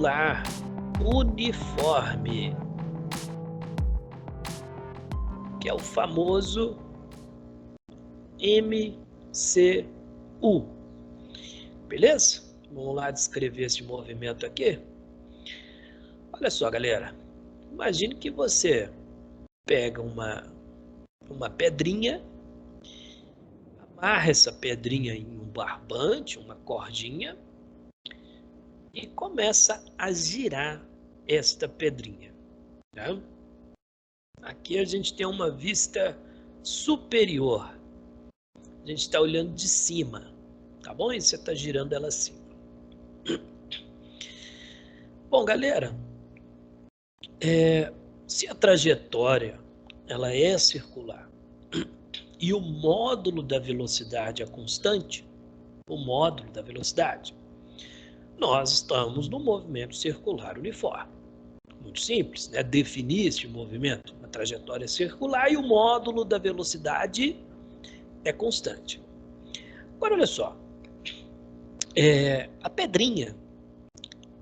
circular uniforme, que é o famoso MCU. Beleza? Vamos lá descrever esse movimento aqui. Olha só, galera. Imagine que você pega uma pedrinha, amarra essa pedrinha em um barbante, uma cordinha, e começa a girar esta pedrinha. Tá? Aqui a gente tem uma vista superior. A gente está olhando de cima, tá bom? E você está girando ela assim. Bom, galera, se a trajetória ela é circular e o módulo da velocidade é constante, o módulo da velocidade, nós estamos no movimento circular uniforme. Muito simples, né? Definir este movimento, uma trajetória circular e o módulo da velocidade é constante. Agora, olha só, a pedrinha,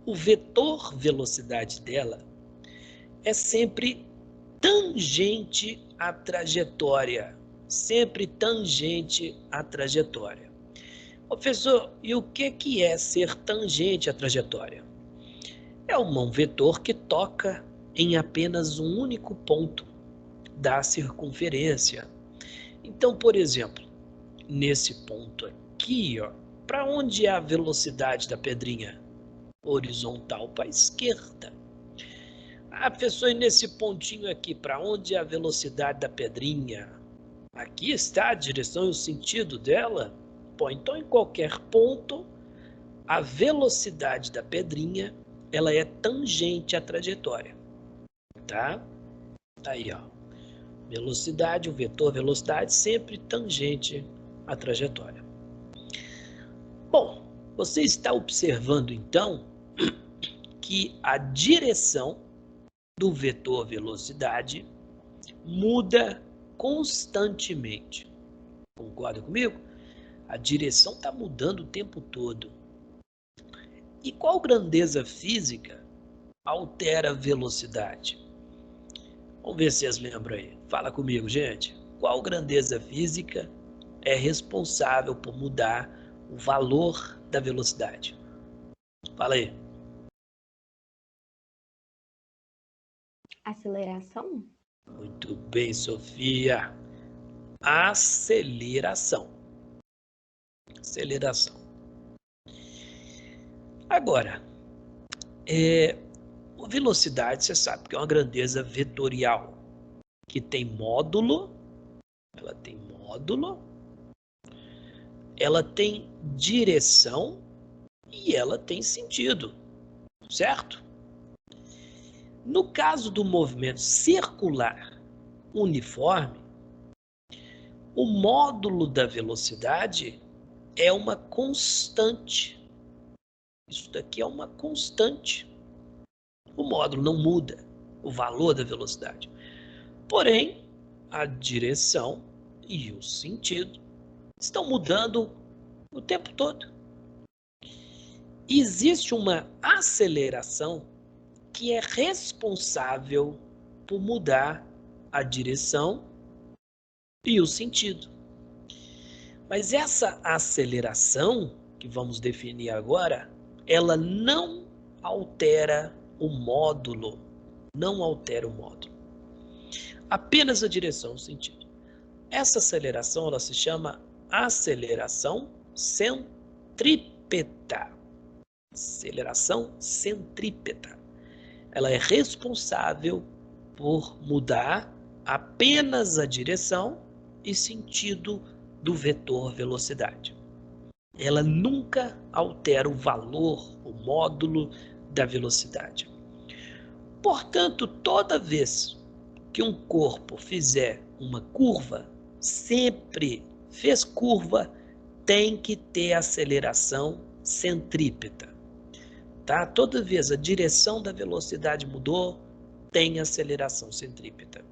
o vetor velocidade dela é sempre tangente à trajetória, sempre tangente à trajetória. Professor, e o que é ser tangente à trajetória? É um vetor que toca em apenas um único ponto da circunferência. Então, por exemplo, nesse ponto aqui, para onde é a velocidade da pedrinha? Horizontal para a esquerda. Ah, professor, e nesse pontinho aqui, para onde é a velocidade da pedrinha? Aqui está a direção e o sentido dela. Bom, então em qualquer ponto, a velocidade da pedrinha, ela é tangente à trajetória, tá? Aí, ó. Velocidade, o vetor velocidade sempre tangente à trajetória. Bom, você está observando então que a direção do vetor velocidade muda constantemente. Concorda comigo? A direção está mudando o tempo todo. E qual grandeza física altera a velocidade? Vamos ver se vocês lembram aí. Fala comigo, gente. Qual grandeza física é responsável por mudar o valor da velocidade? Fala aí. Aceleração? Muito bem, Sofia. Aceleração. Aceleração. Agora, a velocidade, você sabe que é uma grandeza vetorial, que tem módulo, ela tem módulo, ela tem direção e ela tem sentido, certo? No caso do movimento circular uniforme, o módulo da velocidade é uma constante. Isso daqui é uma constante. O módulo não muda, o valor da velocidade. Porém, a direção e o sentido estão mudando o tempo todo. Existe uma aceleração que é responsável por mudar a direção e o sentido. Mas essa aceleração, que vamos definir agora, ela não altera o módulo. Não altera o módulo. Apenas a direção e o sentido. Essa aceleração, ela se chama aceleração centrípeta. Aceleração centrípeta. Ela é responsável por mudar apenas a direção e sentido do vetor velocidade. Ela nunca altera o valor, o módulo da velocidade. Portanto, toda vez que um corpo fizer uma curva, sempre fez curva, tem que ter aceleração centrípeta. Tá? Toda vez a direção da velocidade mudou, tem aceleração centrípeta.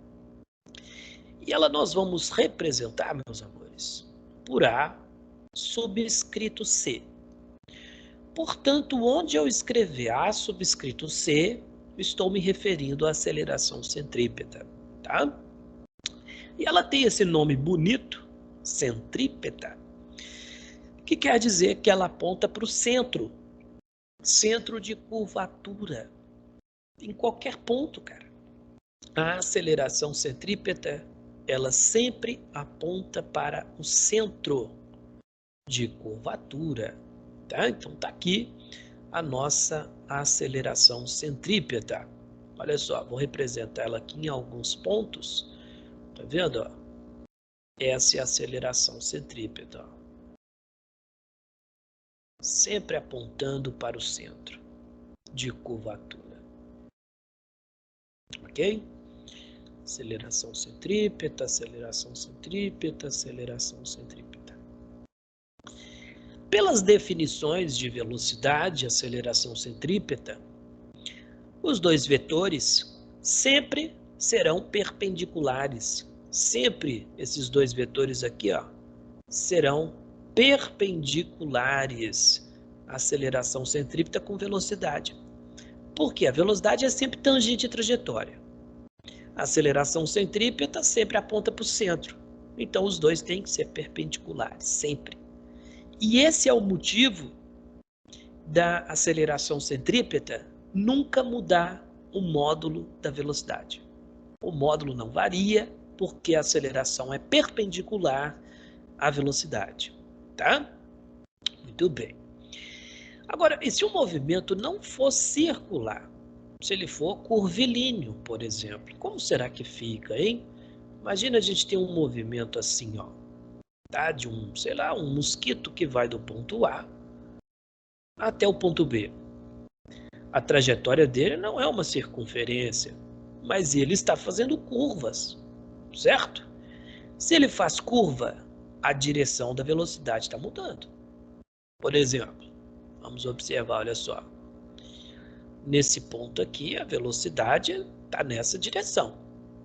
E ela nós vamos representar, meus amores, por A subscrito C. Portanto, onde eu escrever A subscrito C, estou me referindo à aceleração centrípeta, tá? E ela tem esse nome bonito, centrípeta, que quer dizer que ela aponta para o centro, centro de curvatura, em qualquer ponto, cara. A aceleração centrípeta, ela sempre aponta para o centro de curvatura, tá? Então tá aqui a nossa aceleração centrípeta. Olha só, vou representar ela aqui em alguns pontos. Tá vendo? Essa é a aceleração centrípeta. Sempre apontando para o centro de curvatura. Ok? Aceleração centrípeta, aceleração centrípeta, aceleração centrípeta. Pelas definições de velocidade e aceleração centrípeta, os dois vetores sempre serão perpendiculares. Sempre esses dois vetores aqui, ó, serão perpendiculares à aceleração centrípeta com velocidade. Porque a velocidade é sempre tangente à trajetória. A aceleração centrípeta sempre aponta para o centro. Então, os dois têm que ser perpendiculares, sempre. E esse é o motivo da aceleração centrípeta nunca mudar o módulo da velocidade. O módulo não varia porque a aceleração é perpendicular à velocidade, tá? Muito bem. Agora, e se o movimento não for circular? Se ele for curvilíneo, por exemplo, como será que fica, hein? Imagina a gente ter um movimento assim, ó, tá? De um, sei lá, um mosquito que vai do ponto A até o ponto B. A trajetória dele não é uma circunferência, mas ele está fazendo curvas, certo? Se ele faz curva, a direção da velocidade está mudando. Por exemplo, vamos observar, olha só. Nesse ponto aqui, a velocidade está nessa direção,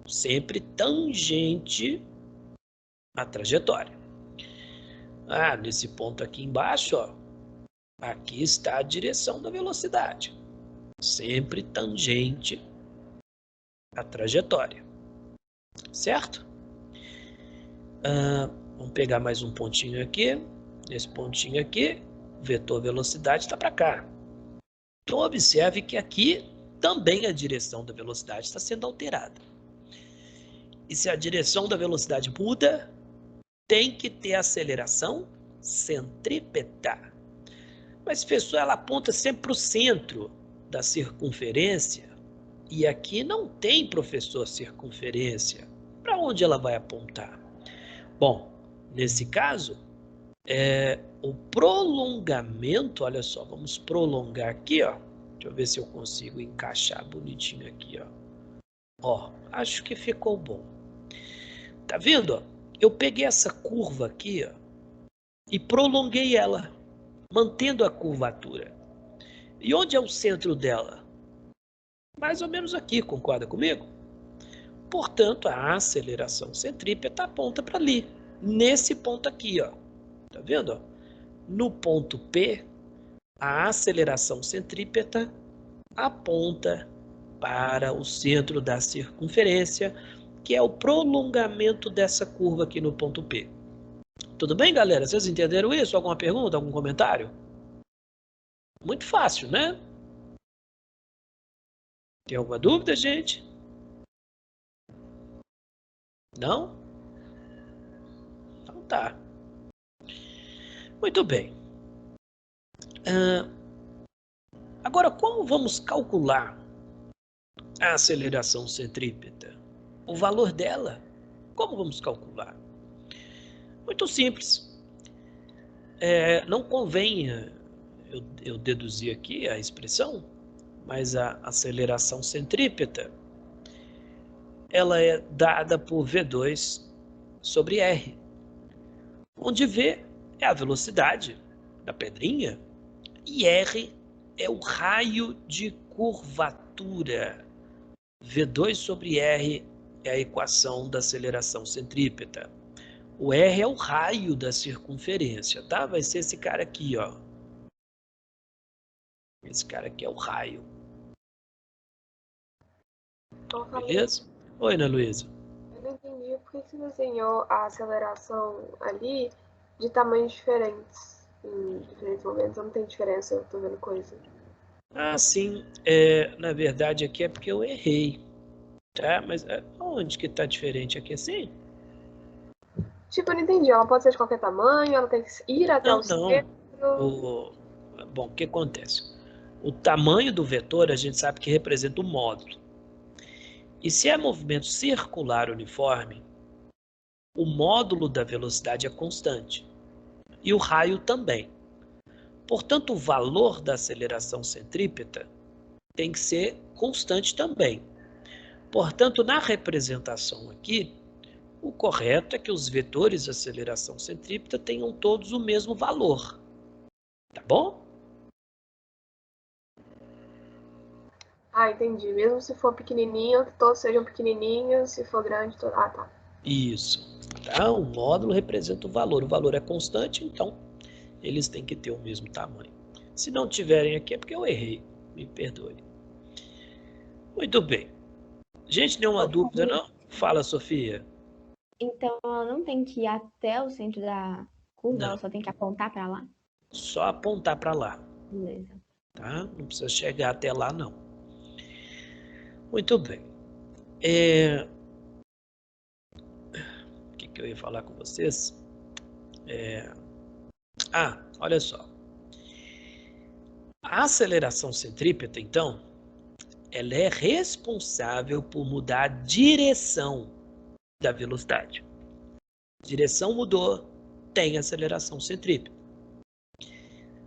sempre tangente à trajetória. Ah, nesse ponto aqui embaixo, ó, aqui está a direção da velocidade, sempre tangente à trajetória, certo? Vamos pegar mais um pontinho aqui. Nesse pontinho aqui, o vetor velocidade está para cá. Então, observe que aqui também a direção da velocidade está sendo alterada. E se a direção da velocidade muda, tem que ter aceleração centrípeta. Mas, professor, ela aponta sempre para o centro da circunferência. E aqui não tem, professor, circunferência. Para onde ela vai apontar? Bom, nesse caso, o prolongamento, olha só, vamos prolongar aqui, ó. Deixa eu ver se eu consigo encaixar bonitinho aqui, ó. Ó, acho que ficou bom. Tá vendo, ó? Eu peguei essa curva aqui, ó, e prolonguei ela, mantendo a curvatura. E onde é o centro dela? Mais ou menos aqui, concorda comigo? Portanto, a aceleração centrípeta aponta para ali, nesse ponto aqui, ó. Tá vendo, ó? No ponto P, a aceleração centrípeta aponta para o centro da circunferência, que é o prolongamento dessa curva aqui no ponto P. Tudo bem, galera? Vocês entenderam isso? Alguma pergunta, algum comentário? Muito fácil, né? Tem alguma dúvida, gente? Não? Então tá. Muito bem. Agora, como vamos calcular a aceleração centrípeta? O valor dela? Como vamos calcular? Muito simples. Não convém eu deduzir aqui a expressão, mas a aceleração centrípeta ela é dada por V2 sobre R, onde V é a velocidade da pedrinha e R é o raio de curvatura. V2 sobre R é a equação da aceleração centrípeta. O R é o raio da circunferência, tá? Vai ser esse cara aqui, ó. Esse cara aqui é o raio. Beleza? Oi, Ana Luísa. Eu não entendi por que você desenhou a aceleração ali de tamanhos diferentes em diferentes momentos. Não tem diferença, eu tô vendo coisa. Ah, sim. Na verdade, aqui é porque eu errei. Tá? Mas onde que tá diferente aqui assim? Tipo, eu não entendi. Ela pode ser de qualquer tamanho, ela tem que ir até o Não. centro. Bom, o que acontece? O tamanho do vetor a gente sabe que representa o módulo. E se é movimento circular uniforme, o módulo da velocidade é constante. E o raio também. Portanto, o valor da aceleração centrípeta tem que ser constante também. Portanto, na representação aqui, o correto é que os vetores de aceleração centrípeta tenham todos o mesmo valor. Tá bom? Ah, entendi. Mesmo se for pequenininho, que todos sejam pequenininhos. Se for grande, ah, tá. Isso. Tá? O módulo representa o valor é constante, então eles têm que ter o mesmo tamanho. Se não tiverem aqui é porque eu errei. Me perdoe. Muito bem. Gente, nenhuma dúvida, não? Fala, Sofia. Então, ela não tem que ir até o centro da curva, Não. ela só tem que apontar para lá? Só apontar para lá. Beleza. Tá? Não precisa chegar até lá, não. Muito bem. O que eu ia falar com vocês? Olha só. A aceleração centrípeta, então, ela é responsável por mudar a direção da velocidade. Direção mudou, tem aceleração centrípeta.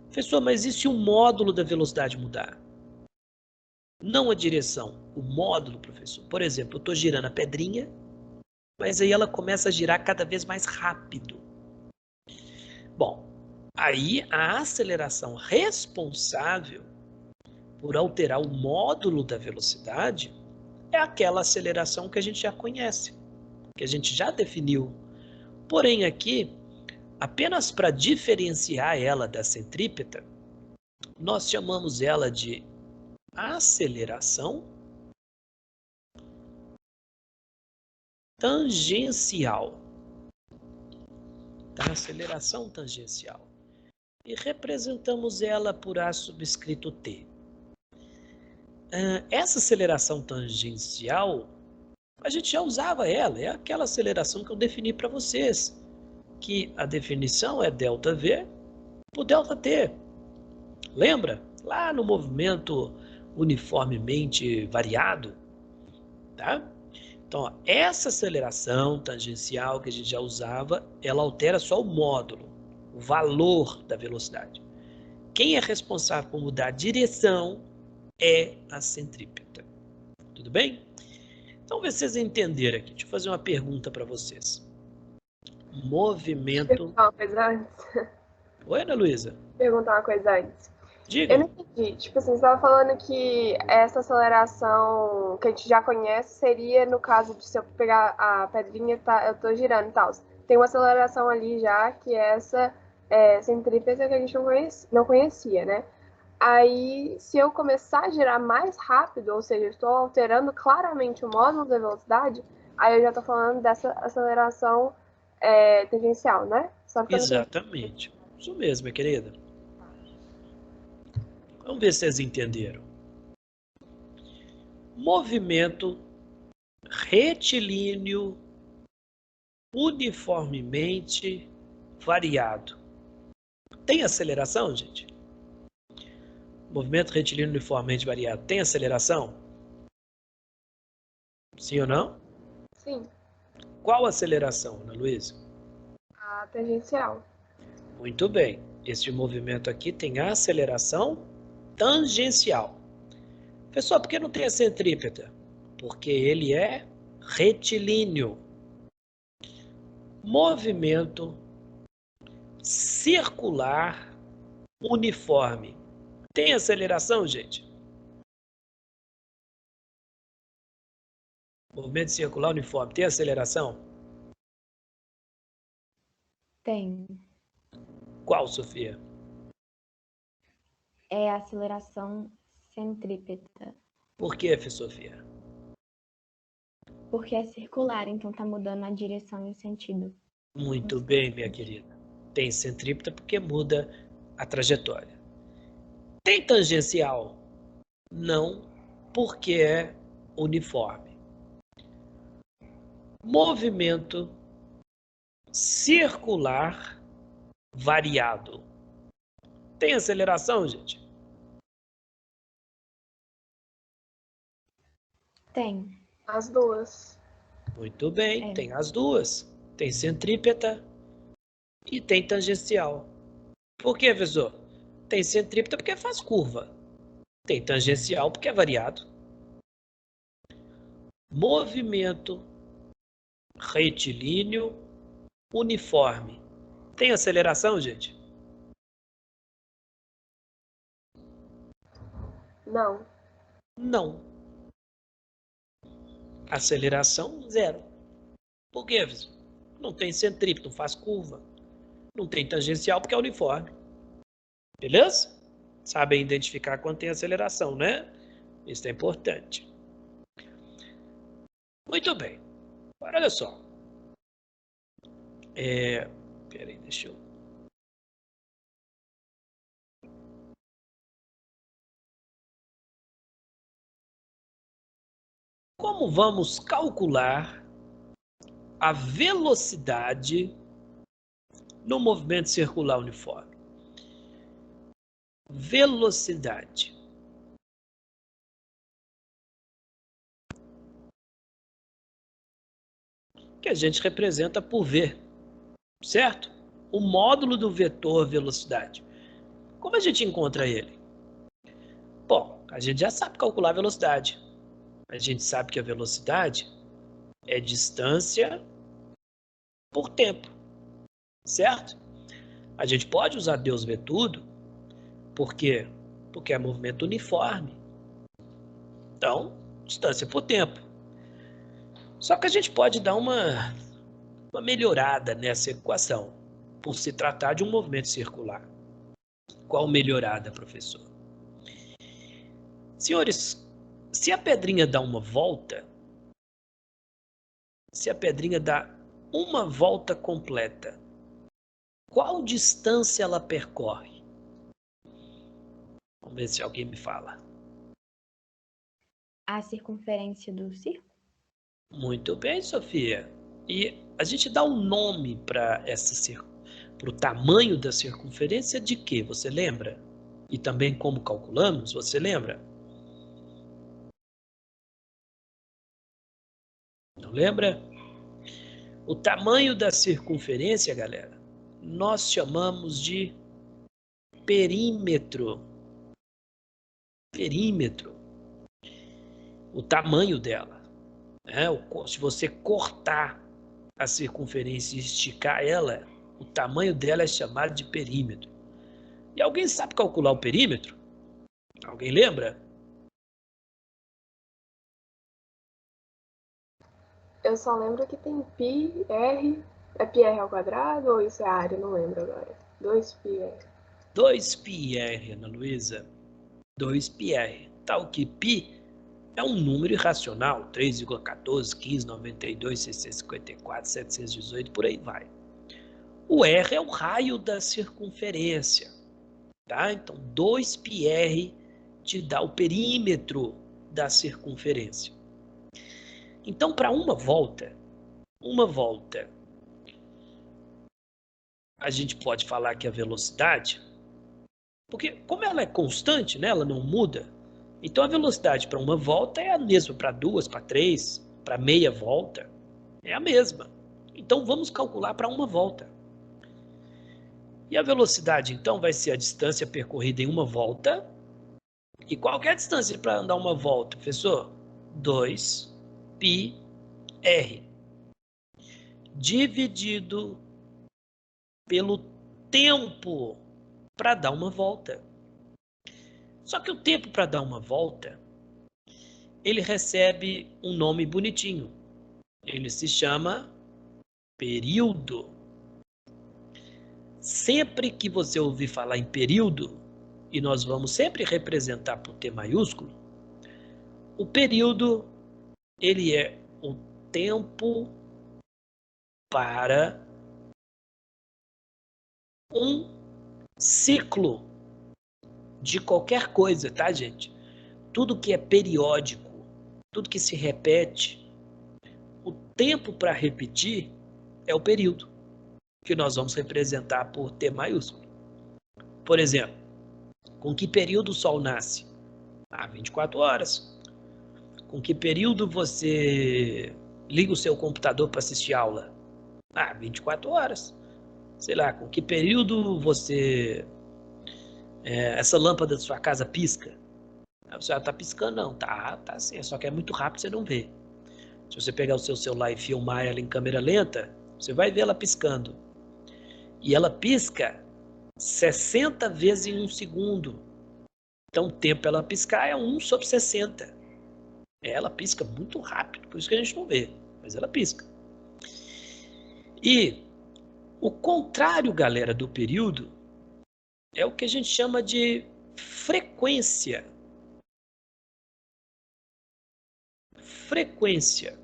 Professor, mas e se o módulo da velocidade mudar? Não a direção, o módulo, professor. Por exemplo, eu estou girando a pedrinha, mas aí ela começa a girar cada vez mais rápido. Bom, aí a aceleração responsável por alterar o módulo da velocidade é aquela aceleração que a gente já conhece, que a gente já definiu. Porém, aqui, apenas para diferenciar ela da centrípeta, nós chamamos ela de aceleração tangencial. Tá? Aceleração tangencial. E representamos ela por A subscrito T. Essa aceleração tangencial, a gente já usava ela, é aquela aceleração que eu defini para vocês, que a definição é ΔV por ΔT. Lembra? Lá no movimento uniformemente variado, tá? Então, ó, essa aceleração tangencial que a gente já usava, ela altera só o módulo, o valor da velocidade. Quem é responsável por mudar a direção é a centrípeta. Tudo bem? Então, vocês entenderam aqui. Deixa eu fazer uma pergunta para vocês. Movimento... Perguntar uma coisa antes. Oi, Ana Luísa. Perguntar uma coisa antes. Diga. Eu não entendi. Tipo assim, você estava falando que essa aceleração que a gente já conhece seria no caso de se eu pegar a pedrinha, tá, eu tô girando e tal. Tem uma aceleração ali já, que é essa centrípeta que a gente não conhecia, né? Aí, se eu começar a girar mais rápido, ou seja, eu estou alterando claramente o módulo da velocidade, aí eu já estou falando dessa aceleração tangencial, né? Exatamente. Isso mesmo, minha querida. Vamos ver se vocês entenderam. Movimento retilíneo uniformemente variado. Tem aceleração, gente? Movimento retilíneo uniformemente variado. Tem aceleração? Sim ou não? Sim. Qual aceleração, Ana Luísa? A tangencial. Muito bem. Este movimento aqui tem a aceleração tangencial. Pessoal, por que não tem a centrípeta? Porque ele é retilíneo. Movimento circular uniforme. Tem aceleração, gente? Movimento circular uniforme. Tem aceleração? Tem. Qual, Sofia? É a aceleração centrípeta. Por que, Fê Sofia? Porque é circular, então tá mudando a direção e o sentido. Muito bem, minha querida. Tem centrípeta porque muda a trajetória. Tem tangencial? Não, porque é uniforme. Movimento circular variado. Tem aceleração, gente? Tem. As duas. Muito bem, É. tem as duas. Tem centrípeta e tem tangencial. Por que, professor? Tem centrípeta porque faz curva. Tem tangencial porque é variado. Movimento retilíneo uniforme. Tem aceleração, gente? Não. Não. Aceleração, zero. Por quê, professor? Não tem centrípeta, não faz curva. Não tem tangencial porque é uniforme. Beleza? Sabem identificar quando tem aceleração, né? Isso é importante. Muito bem. Agora, olha só. Peraí, deixa eu... Como vamos calcular a velocidade no movimento circular uniforme? Velocidade. Que a gente representa por V, certo? O módulo do vetor velocidade. Como a gente encontra ele? Bom, a gente já sabe calcular a velocidade. A gente sabe que a velocidade é distância por tempo, certo? A gente pode usar Deus vê tudo, por quê? Porque é movimento uniforme. Então, distância por tempo. Só que a gente pode dar uma melhorada nessa equação, por se tratar de um movimento circular. Qual melhorada, professor? Senhores, se a pedrinha dá uma volta, se a pedrinha dá uma volta completa, qual distância ela percorre? Vamos ver se alguém me fala. A circunferência do círculo? Muito bem, Sofia. E a gente dá um nome para o tamanho da circunferência de quê? Você lembra? E também como calculamos, você lembra? Não lembra? O tamanho da circunferência, galera, nós chamamos de perímetro. Perímetro. O tamanho dela. Né? Se você cortar a circunferência e esticar ela, o tamanho dela é chamado de perímetro. E alguém sabe calcular o perímetro? Alguém lembra? Eu só lembro que tem pi, r. É pi r ao quadrado ou isso é área? Não lembro agora. 2πr. 2πr, Ana Luísa. 2πr. Tal que π é um número irracional. 3,14, 15, 92, 654, 718, por aí vai. O r é o raio da circunferência. Tá? Então, 2πr te dá o perímetro da circunferência. Então, para uma volta, a gente pode falar que a velocidade, porque como ela é constante, né, ela não muda, então a velocidade para uma volta é a mesma para duas, para três, para meia volta, é a mesma. Então, vamos calcular para uma volta. E a velocidade, então, vai ser a distância percorrida em uma volta. E qual que é a distância para andar uma volta, professor? 2πr dividido pelo tempo para dar uma volta. Só que o tempo para dar uma volta, ele recebe um nome bonitinho. Ele se chama período. Sempre que você ouvir falar em período, e nós vamos sempre representar por T maiúsculo, o período, ele é o tempo para um ciclo de qualquer coisa, tá, gente? Tudo que é periódico, tudo que se repete, o tempo para repetir é o período, que nós vamos representar por T maiúsculo. Por exemplo, com que período o Sol nasce? 24 horas. Com que período você liga o seu computador para assistir aula? 24 horas. Sei lá, com que período você... essa lâmpada da sua casa pisca? Você está piscando? Não, tá sim, só que é muito rápido, você não vê. Se você pegar o seu celular e filmar ela em câmera lenta, você vai ver ela piscando. E ela pisca 60 vezes em 1 segundo. Então, o tempo para ela piscar é 1 sobre 60. Ela pisca muito rápido, por isso que a gente não vê, mas ela pisca. E o contrário, galera, do período é o que a gente chama de frequência. Frequência,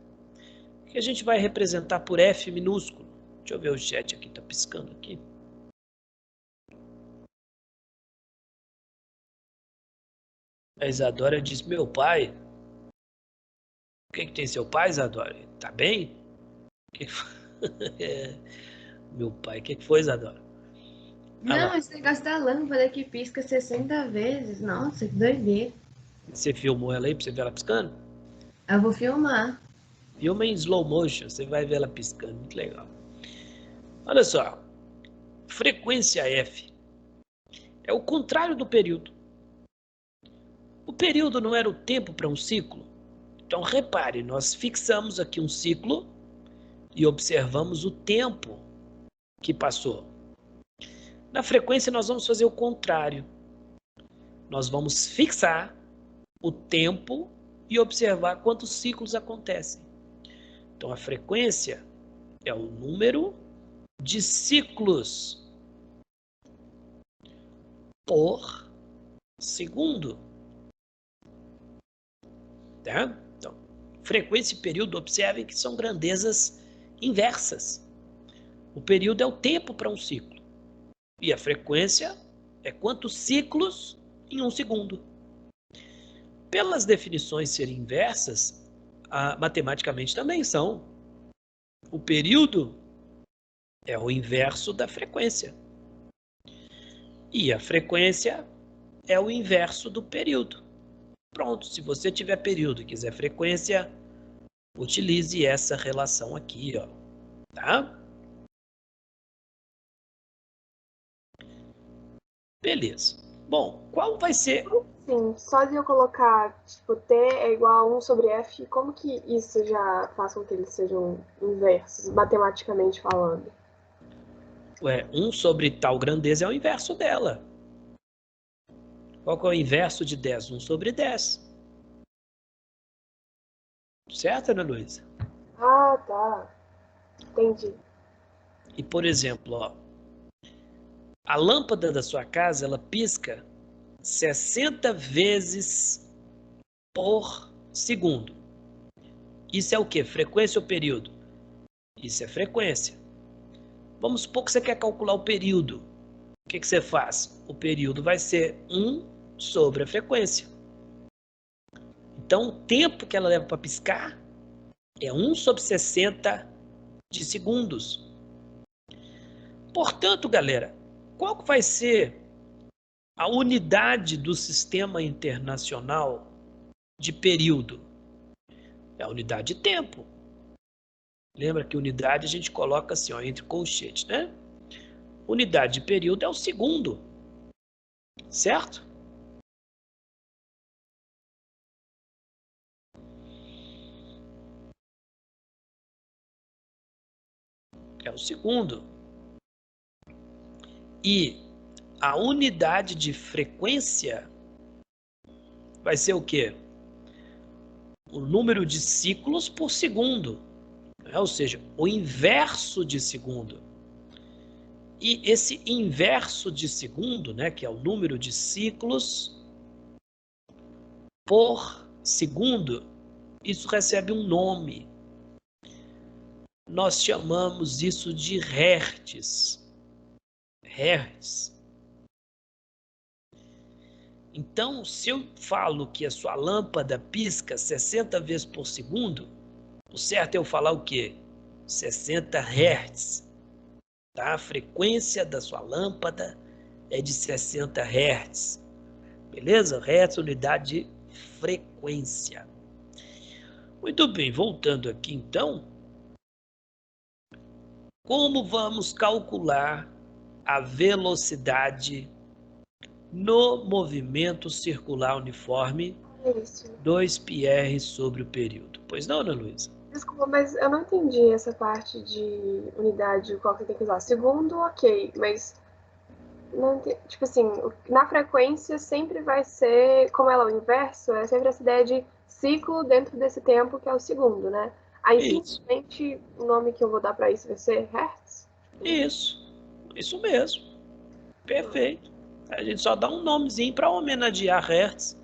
que a gente vai representar por F minúsculo. Deixa eu ver o chat aqui, tá piscando aqui. A Isadora diz, meu pai... O que tem seu pai, Isadora? Tá bem? Meu pai, o que foi, Isadora? Não, esse negócio da lâmpada que pisca 60 vezes. Nossa, que doideira. Você filmou ela aí pra você ver ela piscando? Eu vou filmar. Filma em slow motion, você vai ver ela piscando, muito legal. Olha só, frequência F é o contrário do período. O período não era o tempo para um ciclo? Então, repare, nós fixamos aqui um ciclo e observamos o tempo que passou. Na frequência, nós vamos fazer o contrário. Nós vamos fixar o tempo e observar quantos ciclos acontecem. Então, a frequência é o número de ciclos por segundo. Tá? Então, frequência e período, observem que são grandezas inversas. O período é o tempo para um ciclo. E a frequência é quantos ciclos em 1 segundo. Pelas definições serem inversas, matematicamente também são. O período é o inverso da frequência. E a frequência é o inverso do período. Pronto, se você tiver período e quiser frequência, utilize essa relação aqui, ó, tá? Beleza. Bom, qual vai ser... Sim, só de eu colocar, tipo, T é igual a 1 sobre F, como que isso já faz com que eles sejam inversos, matematicamente falando? Ué, 1 sobre tal grandeza é o inverso dela. Qual que é o inverso de 10? 1 sobre 10. Certo, Ana Luísa? Ah, tá. Entendi. E, por exemplo, ó, a lâmpada da sua casa, ela pisca 60 vezes por segundo. Isso é o quê? Frequência ou período? Isso é frequência. Vamos supor que você quer calcular o período. O que você faz? O período vai ser 1 sobre a frequência. Então, o tempo que ela leva para piscar é 1 sobre 60 de segundos. Portanto, galera, qual que vai ser a unidade do sistema internacional de período? É a unidade de tempo. Lembra que unidade a gente coloca assim, ó, entre colchetes, né? Unidade de período é o segundo, certo? É o segundo. E a unidade de frequência vai ser o quê? O número de ciclos por segundo. Ou seja, o inverso de segundo. E esse inverso de segundo, né, que é o número de ciclos por segundo, isso recebe um nome. Nós chamamos isso de hertz. Hertz. Então, se eu falo que a sua lâmpada pisca 60 vezes por segundo, o certo é eu falar o quê? 60 Hz. Tá? A frequência da sua lâmpada é de 60 Hz. Beleza? Hertz, unidade de frequência. Muito bem, voltando aqui então. Como vamos calcular a velocidade no movimento circular uniforme 2πr sobre o período? Pois não, Ana Luísa? Desculpa, mas eu não entendi essa parte de unidade, qual que tem que usar. Segundo, ok, mas não entendi, tipo assim, na frequência sempre vai ser, como ela é o inverso, é sempre essa ideia de ciclo dentro desse tempo que é o segundo, né? Aí simplesmente o nome que eu vou dar para isso vai ser Hertz? Isso mesmo. Perfeito. A gente só dá um nomezinho para homenagear Hertz,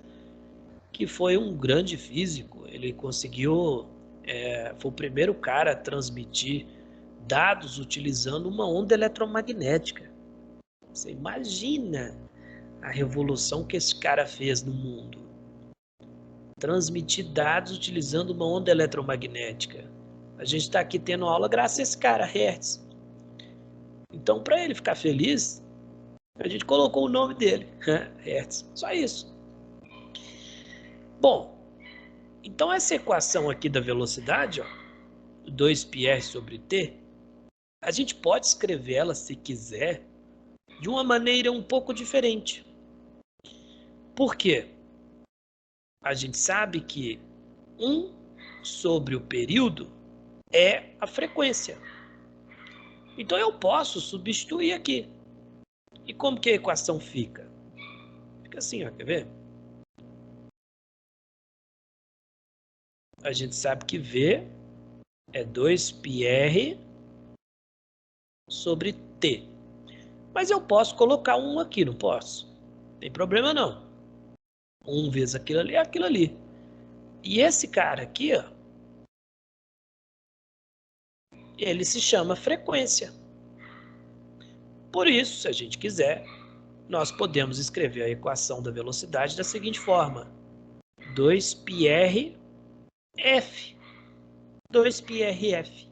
que foi um grande físico. Ele conseguiu, foi o primeiro cara a transmitir dados utilizando uma onda eletromagnética. Você imagina a revolução que esse cara fez no mundo. Transmitir dados utilizando uma onda eletromagnética. A gente está aqui tendo aula graças a esse cara, Hertz. Então, para ele ficar feliz, a gente colocou o nome dele, Hertz. Só isso. Bom, então essa equação aqui da velocidade, ó, 2πr sobre t, a gente pode escrever ela, se quiser, de uma maneira um pouco diferente. Por quê? A gente sabe que 1 sobre o período é a frequência. Então eu posso substituir aqui. E como que a equação fica? Fica assim, ó, quer ver? A gente sabe que V é 2πr sobre T. Mas eu posso colocar 1 aqui, não posso? Não tem problema não. 1 vezes aquilo ali é aquilo ali. E esse cara aqui, ó, ele se chama frequência. Por isso, se a gente quiser, nós podemos escrever a equação da velocidade da seguinte forma. 2πrf. 2πrf.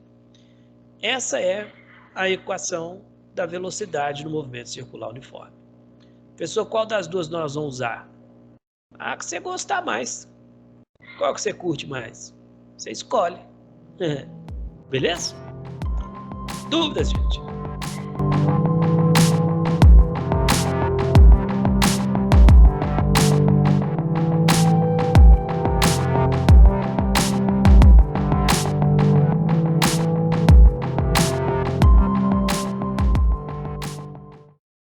Essa é a equação da velocidade no movimento circular uniforme. Professor, qual das duas nós vamos usar? A que você gostar mais. Qual que você curte mais? Você escolhe. Beleza? Dúvidas, gente?